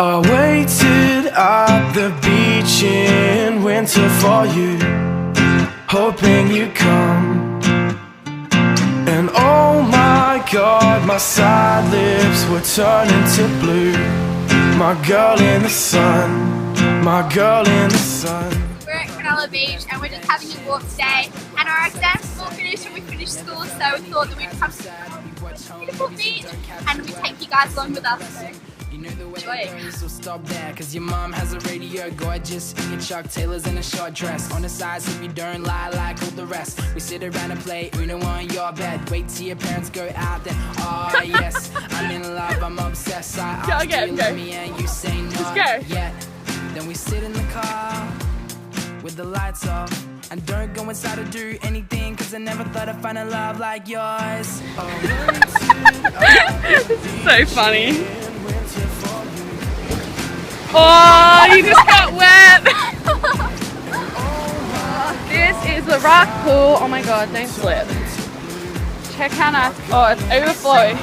I waited at the beach in winter for you, hoping you'd come. And oh my God, my sad lips were turning to blue. My girl in the sun, my girl in the sun. We're at Cronulla Beach and we're just having a walk today, and our exams all finished when we finished school, so we thought that we'd come to this beautiful beach and we'd take you guys along with us. So enjoy it. So stop there, cause your mom has a radio gorgeous in your Chuck Taylors and a short dress. On the side so you don't lie like all the rest. We sit around and play Uno on your bed. Wait till your parents go out then. Oh yes, I'm in love, I'm obsessed. I ask you to love me and you say no yet. Then we sit in the car with the lights off and don't go inside to do anything, cause I never thought I'd find a love like yours. This is so funny. Oh, you just got wet. This is the rock pool. Oh my God, don't slip. Check how nice. Oh, it's overflowing.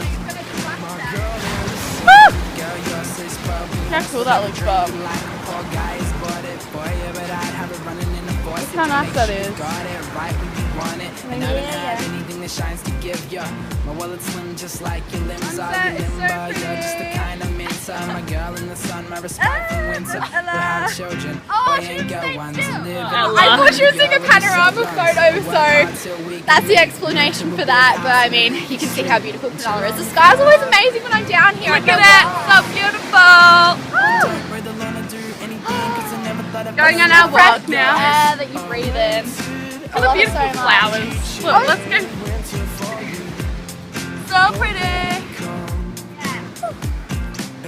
Woo! How cool that looks, Bob. Look how nice that is. Shines to give ya. My wallet's slim just like your limbs are your limber. You're just the kind of mentor. My girl in the sun, my respect from winter. We'll have children. Oh, boy ain't got one to live. I thought she was doing a panorama photo, so that's the explanation for that. But I mean, you can see how beautiful Cronulla is. The sky's always amazing when I'm down here. Look at it, so beautiful. Going on our walk now. Air that you breathe in. Look at the beautiful flowers. Look, let's go. So pretty.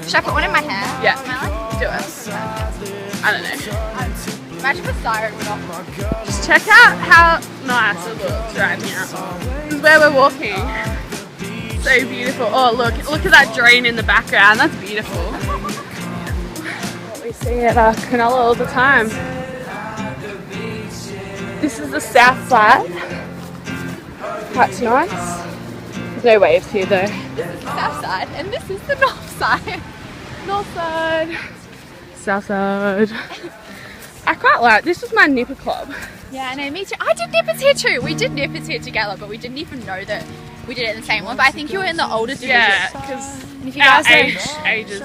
Should I put one in my hair? Yeah, do it. I don't know. Imagine if a siren went off. Just check out how nice it looks right now. This is where we're walking. So beautiful. Oh look at that drain in the background. That's beautiful. What we see at Cronulla all the time. This is the south side. Quite nice. There's no waves here though. This is the south side and this is the north side. North side. South side. I quite like, this was my nipper club. Yeah, I know, me too. I did nippers here too. We did nippers here together, but we didn't even know that we did it in the same one. But I think you were in the older division. Yeah, because if you guys ages.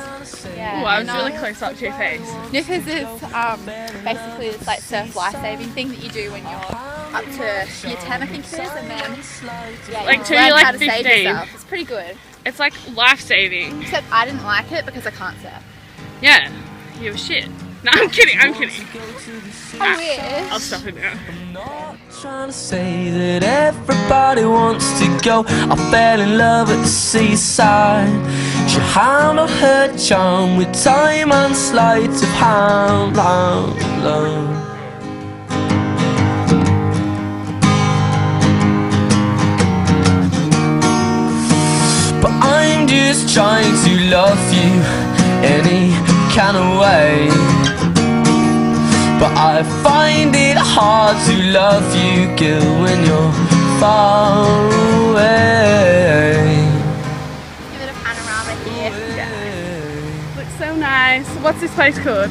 Yeah, I was really close up to your face. Nippers is basically this like surf life-saving thing that you do when you're up to year 10, I think it is, and then like till you're like 15. It's pretty good. It's like life-saving. Except I didn't like it because I can't surf. Yeah, you were shit. No, I'm kidding. I wish. I'll stop it now. Not trying to say that everybody wants to go. I fell in love at the seaside. She handled her charm with time and sleight of hand. But I'm just trying to love you any kind of way. But I find it hard to love you, girl, when you're far away. Give it a panorama here. Yeah. Looks so nice. What's this place called?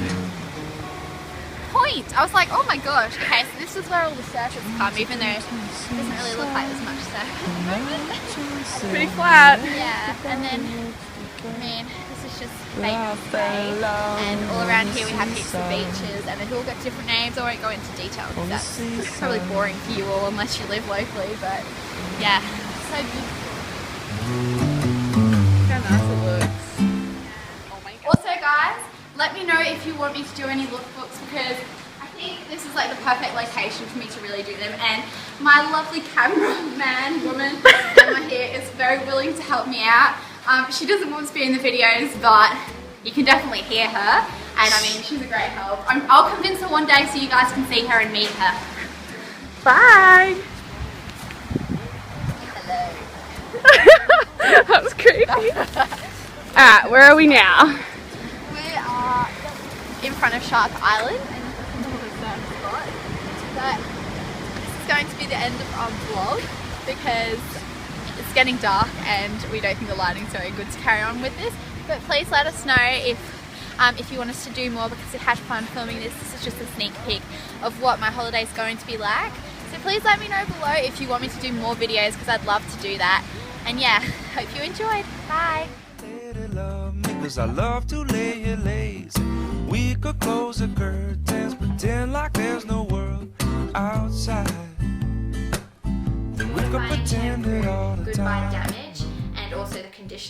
Point. I was like, oh my gosh. Okay, so this is where all the surfers come, even though it doesn't really look like there's much surf at the moment. It's pretty flat. Yeah, and then, I mean, this is just Baker's Bay, and all around here we have heaps of beaches, and they've all got different names. I won't go into detail because that's probably boring for you all unless you live locally, but yeah, so beautiful. How nice it looks. Oh my God. Also guys, let me know if you want me to do any lookbooks, because I think this is like the perfect location for me to really do them, and my lovely cameraman woman Emma here is very willing to help me out. She doesn't want to be in the videos, but you can definitely hear her, and I mean, she's a great help. I'll convince her one day so you guys can see her and meet her. Bye! Hello. That was creepy. Alright, where are we now? We are in front of Shark Island, and this is the surf spot. But this is going to be the end of our vlog because it's getting dark and we don't think the lighting's very good to carry on with this. But please let us know if if you want us to do more, because we had fun filming this. This is just a sneak peek of what my holiday is going to be like. So please let me know below if you want me to do more videos, because I'd love to do that. And yeah, hope you enjoyed. Bye. Cause I love to lay here lazy. We could close the curtains, pretend like there's no world outside. Then we could pretend it all the time. Goodbye damage, and also the conditioner.